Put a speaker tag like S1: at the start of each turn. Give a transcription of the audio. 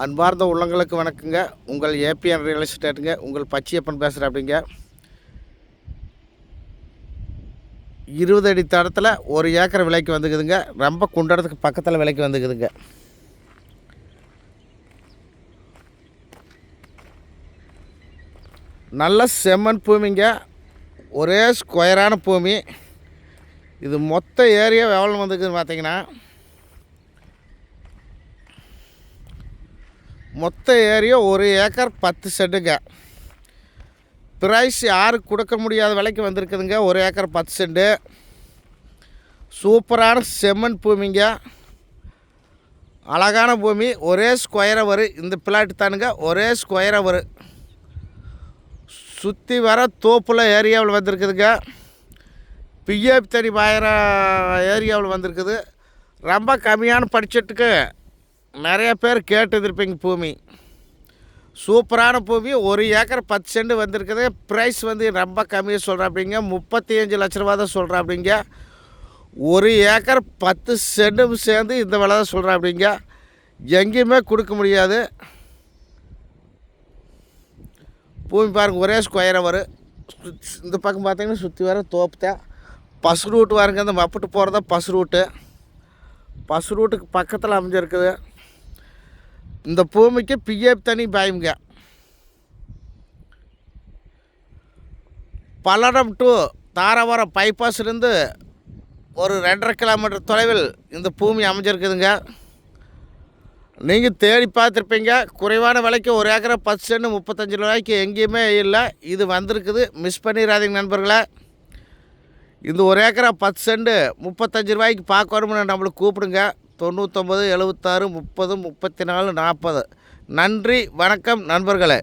S1: அன்பார்ந்த உள்ளங்களுக்கு வணக்கங்க. உங்கள் ஏபிஎன் ரியல் எஸ்டேட்டுங்க. உங்கள் பச்சையப்பன் பேசுகிறேன். அப்படிங்க 20 அடி தடத்தில் 1 ஏக்கர் விலைக்கு வந்துக்குதுங்க. ரொம்ப குண்டடத்துக்கு பக்கத்தில் விலைக்கு வந்துக்குதுங்க. நல்ல செம்மண் பூமிங்க. ஒரே ஸ்கொயரான பூமி. இது மொத்த ஏரியா எவ்வளோ வந்துக்குதுன்னு பார்த்தீங்கன்னா, மொத்த ஏரியா 1 ஏக்கர் 10 சென்ட்டுங்க. ப்ரைஸ் யாருக்கு கொடுக்க முடியாத விலைக்கு வந்திருக்குதுங்க. 1 ஏக்கர் 10 சென்ட்டு. சூப்பரான செம்மண் பூமிங்க. அழகான பூமி. ஒரே ஸ்கொயராக வரும். இந்த பிளாட் தானுங்க ஒரே ஸ்கொயராக வரும். சுற்றி வர தோப்புல ஏரியாவில் வந்திருக்குதுங்க. பிஎஃப் தனி பாயிற ஏரியாவில் வந்திருக்குது. ரொம்ப கம்மியான பட்ஜெட்டுக்கு நிறைய பேர் கேட்டுருப்பீங்க. பூமி சூப்பரான பூமி. 1 ஏக்கர் 10 சென்ட் வந்திருக்குது. ப்ரைஸ் வந்து ரொம்ப கம்மியாக சொல்கிறேன். அப்படிங்க 35 லட்ச ரூபா தான் சொல்கிறேன். அப்படிங்க 1 ஏக்கர் 10 சென்ட்டும் சேர்ந்து இந்த விலை தான் சொல்கிறேன். அப்படிங்க எங்கேயுமே கொடுக்க முடியாது. பூமி பாருங்கள் ஒரே ஸ்கொயராக வரும். இந்த பக்கம் பார்த்தீங்கன்னா சுற்றி வர தோப்பு தான். பஸ் ரூட்டு வாருங்க. அந்த மப்புட்டு போகிறதா பஸ் ரூட்டு. பஸ் ரூட்டுக்கு பக்கத்தில் அமைஞ்சிருக்குது. இந்த பூமிக்கு பிஎஃப் தனி பாயுங்க. பல்லடம் டு தாராபுரம் பைபாஸ்லேருந்து ஒரு 2.5 கிலோமீட்டர் தொலைவில் இந்த பூமி அமைஞ்சிருக்குதுங்க. நீங்கள் தேடி பார்த்துருப்பீங்க. குறைவான விலைக்கு 1 ஏக்கரை 10 சென்ட் 35 ரூபாய்க்கு எங்கேயுமே இல்லை. இது வந்திருக்குது. மிஸ் பண்ணிடாதீங்க நண்பர்களே. இந்த 1 ஏக்கரை 10 சென்ட் 35 ரூபாய்க்கு பார்க்கணும்னு நம்மளுக்கு கூப்பிடுங்க. 99 76 30 34 40. நன்றி, வணக்கம் நண்பர்களே.